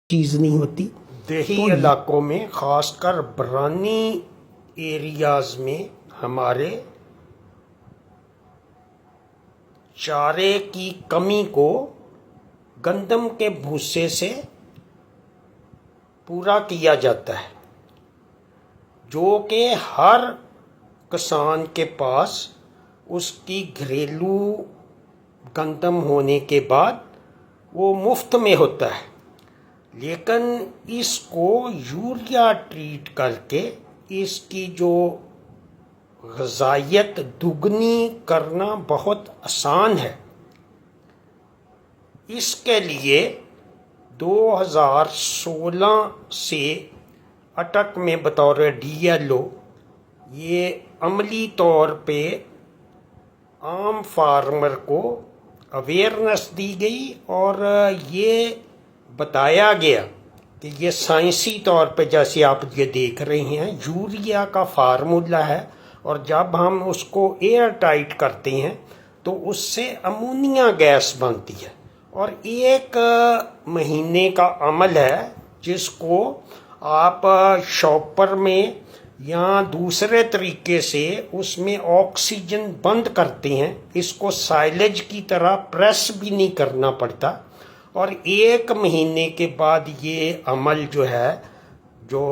چیز نہیں ہوتی. دیہی علاقوں میں خاص کر برانی ایریاز میں ہمارے چارے کی کمی کو گندم کے بھوسے سے پورا کیا جاتا ہے، جو کہ ہر کسان کے پاس اس کی گھریلو گندم ہونے کے بعد وہ مفت میں ہوتا ہے. لیکن اس کو یوریا ٹریٹ کر کے اس کی جو غذائیت دگنی کرنا بہت آسان ہے. اس کے لیے 2016 سے اٹک میں بطور DLO یہ عملی طور پہ عام فارمر کو اویئرنیس دی گئی اور یہ بتایا گیا کہ یہ سائنسی طور پہ جیسے آپ یہ دیکھ رہے ہیں یوریا کا فارمولا ہے، اور جب ہم اس کو ایئر ٹائٹ کرتے ہیں تو اس سے امونیا گیس بنتی ہے، اور 1 مہینے کا عمل ہے جس کو آپ شاپر میں یا دوسرے طریقے سے اس میں آکسیجن بند کرتے ہیں. اس کو سائلج کی طرح پریس بھی نہیں کرنا پڑتا، اور 1 مہینے کے بعد یہ عمل جو ہے جو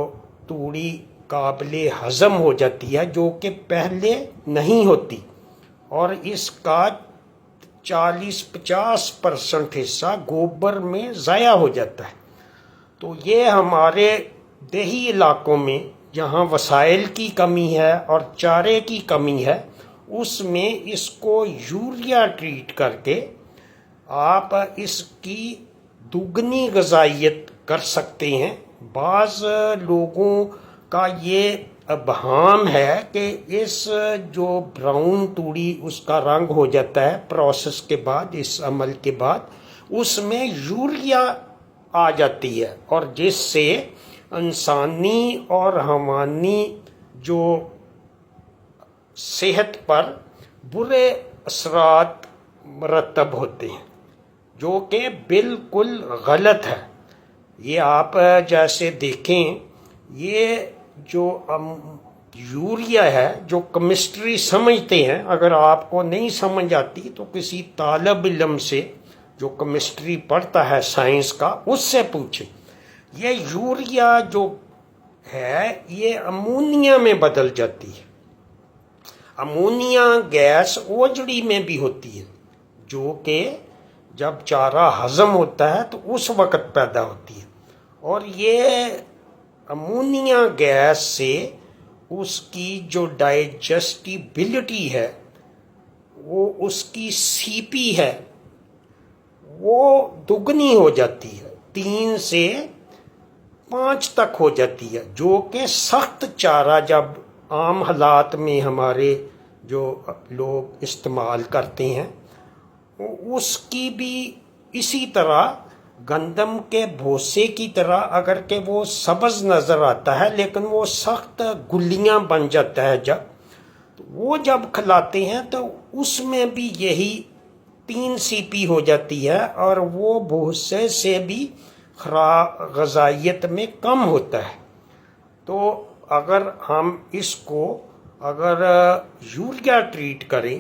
توڑی قابل ہضم ہو جاتی ہے، جو کہ پہلے نہیں ہوتی، اور اس کا 40-50% حصہ گوبر میں ضائع ہو جاتا ہے. تو یہ ہمارے دیہی علاقوں میں جہاں وسائل کی کمی ہے اور چارے کی کمی ہے، اس میں اس کو یوریا ٹریٹ کر کے آپ اس کی دگنی غذائیت کر سکتے ہیں. بعض لوگوں کا یہ ابہام ہے کہ اس جو براؤن توڑی اس کا رنگ ہو جاتا ہے پروسیس کے بعد، اس عمل کے بعد اس میں یوریا آ جاتی ہے، اور جس سے انسانی اور حیوانی جو صحت پر برے اثرات مرتب ہوتے ہیں، جو کہ بالکل غلط ہے. یہ آپ جیسے دیکھیں، یہ جو یوریا ہے جو کیمسٹری سمجھتے ہیں، اگر آپ کو نہیں سمجھ آتی تو کسی طالب علم سے جو کیمسٹری پڑھتا ہے سائنس کا اس سے پوچھیں. یہ یوریا جو ہے یہ امونیا میں بدل جاتی ہے. امونیا گیس اوجڑی میں بھی ہوتی ہے، جو کہ جب چارہ ہضم ہوتا ہے تو اس وقت پیدا ہوتی ہے، اور یہ امونیا گیس سے اس کی جو ڈائجسٹیبلٹی ہے، وہ اس کی CP ہے، وہ دگنی ہو جاتی ہے، 3 سے 5 تک ہو جاتی ہے، جو کہ سخت چارہ جب عام حالات میں ہمارے جو لوگ استعمال کرتے ہیں اس کی بھی اسی طرح گندم کے بھوسے کی طرح، اگر کہ وہ سبز نظر آتا ہے لیکن وہ سخت گلیاں بن جاتا ہے تو وہ جب کھلاتے ہیں تو اس میں بھی یہی 3 CP ہو جاتی ہے، اور وہ بھوسے سے بھی غذائیت میں کم ہوتا ہے. تو اگر ہم اس کو اگر یوریا ٹریٹ کریں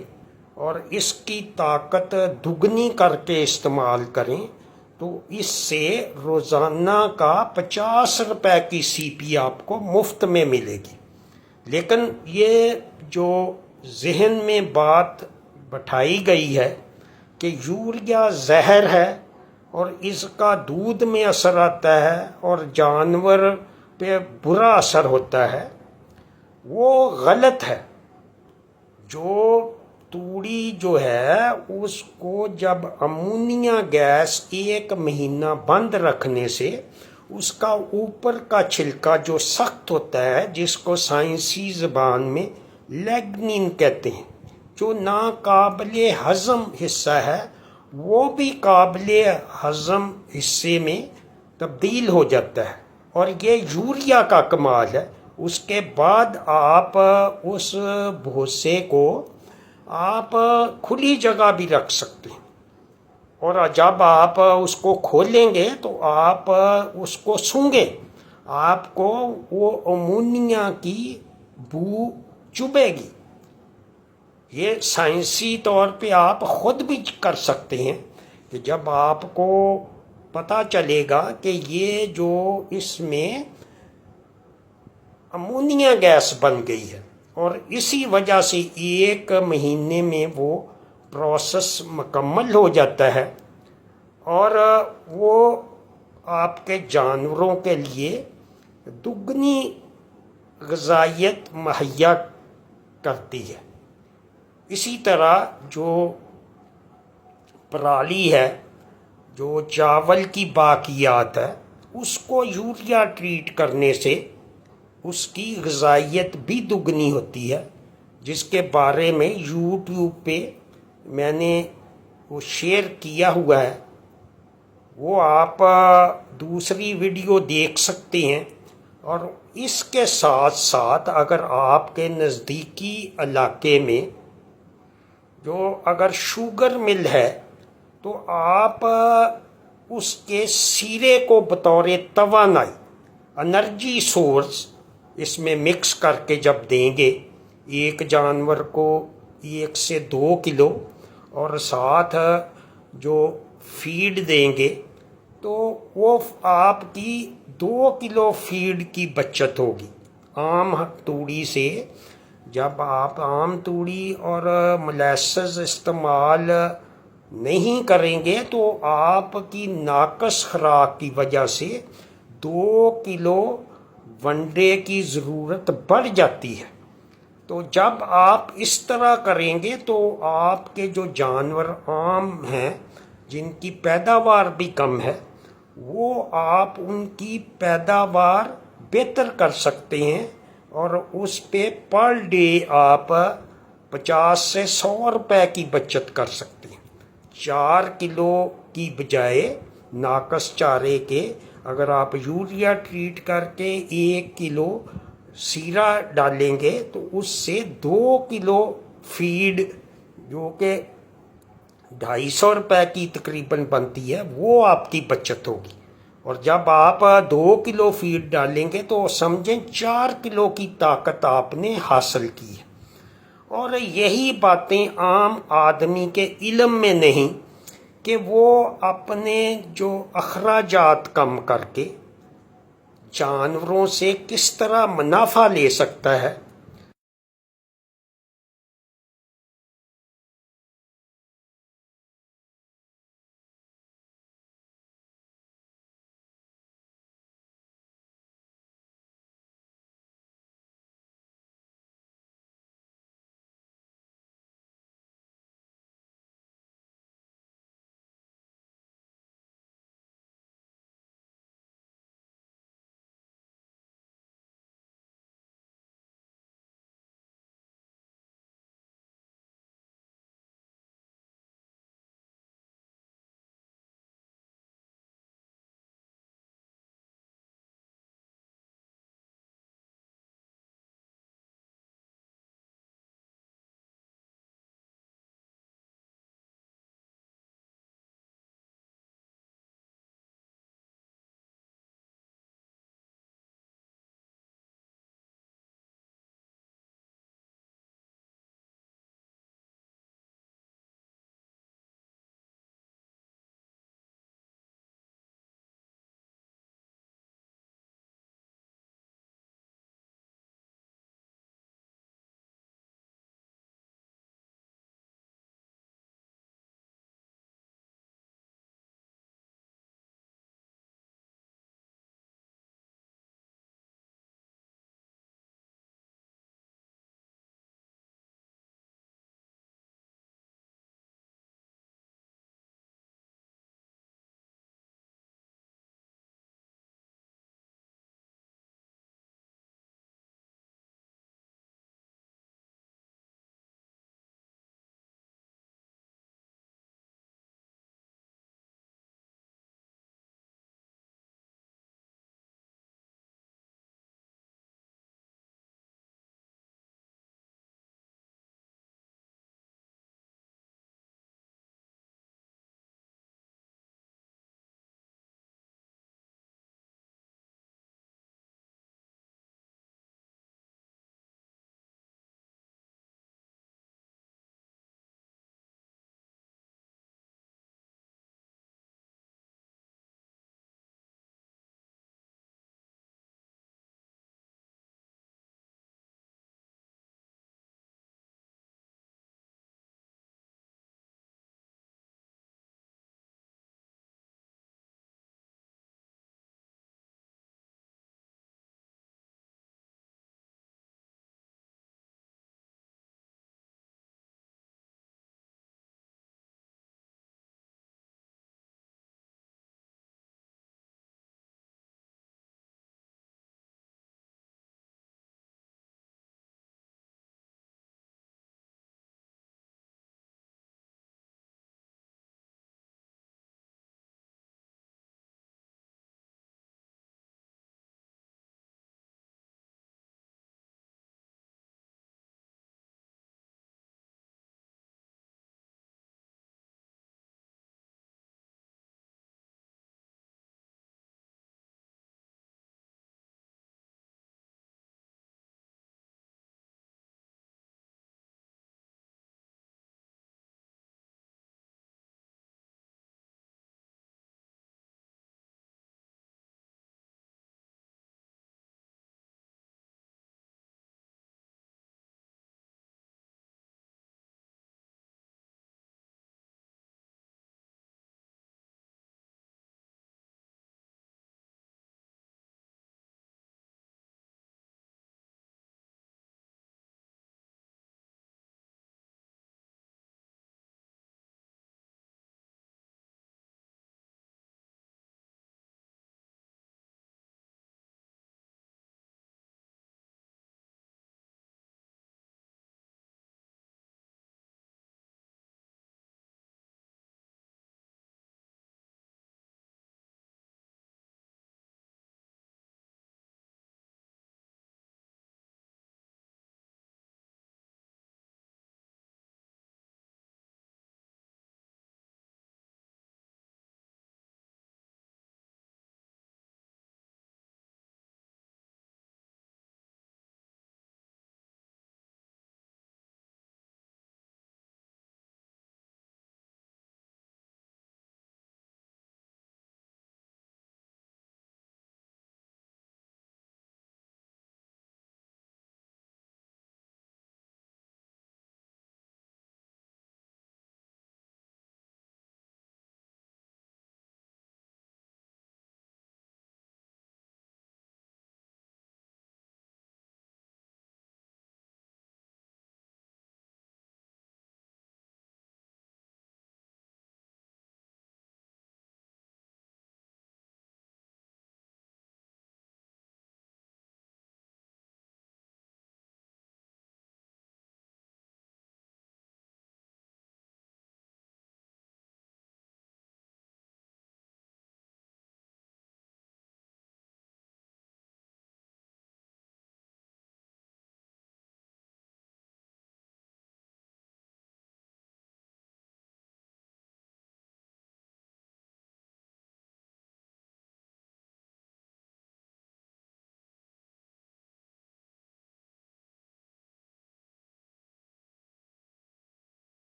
اور اس کی طاقت دگنی کر کے استعمال کریں تو اس سے روزانہ کا 50 روپے کی CP آپ کو مفت میں ملے گی. لیکن یہ جو ذہن میں بات بٹھائی گئی ہے کہ یوریا زہر ہے اور اس کا دودھ میں اثر آتا ہے اور جانور پہ برا اثر ہوتا ہے، وہ غلط ہے. جو توڑی جو ہے اس کو جب امونیا گیس 1 مہینہ بند رکھنے سے اس کا اوپر کا چھلکا جو سخت ہوتا ہے، جس کو سائنسی زبان میں لیگنین کہتے ہیں، جو ناقابل ہضم حصہ ہے، وہ بھی قابل ہضم حصے میں تبدیل ہو جاتا ہے. اور یہ یوریا کا کمال ہے. اس کے بعد آپ اس بھوسے کو آپ کھلی جگہ بھی رکھ سکتے ہیں، اور جب آپ اس کو کھولیں گے تو آپ اس کو سونگیں، آپ کو وہ امونیا کی بو چبھے گی۔ یہ سائنسی طور پہ آپ خود بھی کر سکتے ہیں کہ جب آپ کو پتہ چلے گا کہ یہ جو اس میں امونیا گیس بن گئی ہے، اور اسی وجہ سے 1 مہینے میں وہ پروسیس مکمل ہو جاتا ہے، اور وہ آپ کے جانوروں کے لیے دگنی غذائیت مہیا کرتی ہے۔ اسی طرح جو پرالی ہے، جو چاول کی باقیات ہے، اس کو یوریا ٹریٹ کرنے سے اس کی غذائیت بھی دگنی ہوتی ہے، جس کے بارے میں یوٹیوب پہ میں نے وہ شیئر کیا ہوا ہے، وہ آپ دوسری ویڈیو دیکھ سکتے ہیں۔ اور اس کے ساتھ ساتھ اگر آپ کے نزدیکی علاقے میں جو اگر شوگر مل ہے تو آپ اس کے سیرے کو بطور توانائی انرجی سورس اس میں مکس کر کے جب دیں گے، ایک جانور کو 1 سے 2 کلو اور ساتھ جو فیڈ دیں گے، تو وہ آپ کی 2 کلو فیڈ کی بچت ہوگی۔ عام توڑی سے جب آپ عام توڑی اور ملیسز استعمال نہیں کریں گے تو آپ کی ناقص خوراک کی وجہ سے 2 کلو ونڈے کی ضرورت بڑھ جاتی ہے۔ تو جب آپ اس طرح کریں گے تو آپ کے جو جانور عام ہیں جن کی پیداوار بھی کم ہے، وہ آپ ان کی پیداوار بہتر کر سکتے ہیں، اور اس پہ پر ڈے آپ 50 سے 100 روپے کی بچت کر سکتے ہیں۔ 4 کلو کی بجائے ناقص چارے کے اگر آپ یوریا ٹریٹ کر کے 1 کلو سیرا ڈالیں گے تو اس سے 2 کلو فیڈ جو کہ 250 روپے کی تقریباً بنتی ہے، وہ آپ کی بچت ہوگی۔ اور جب آپ 2 کلو فیڈ ڈالیں گے تو سمجھیں 4 کلو کی طاقت آپ نے حاصل کی ہے۔ اور یہی باتیں عام آدمی کے علم میں نہیں کہ وہ اپنے جو اخراجات کم کر کے جانوروں سے کس طرح منافع لے سکتا ہے،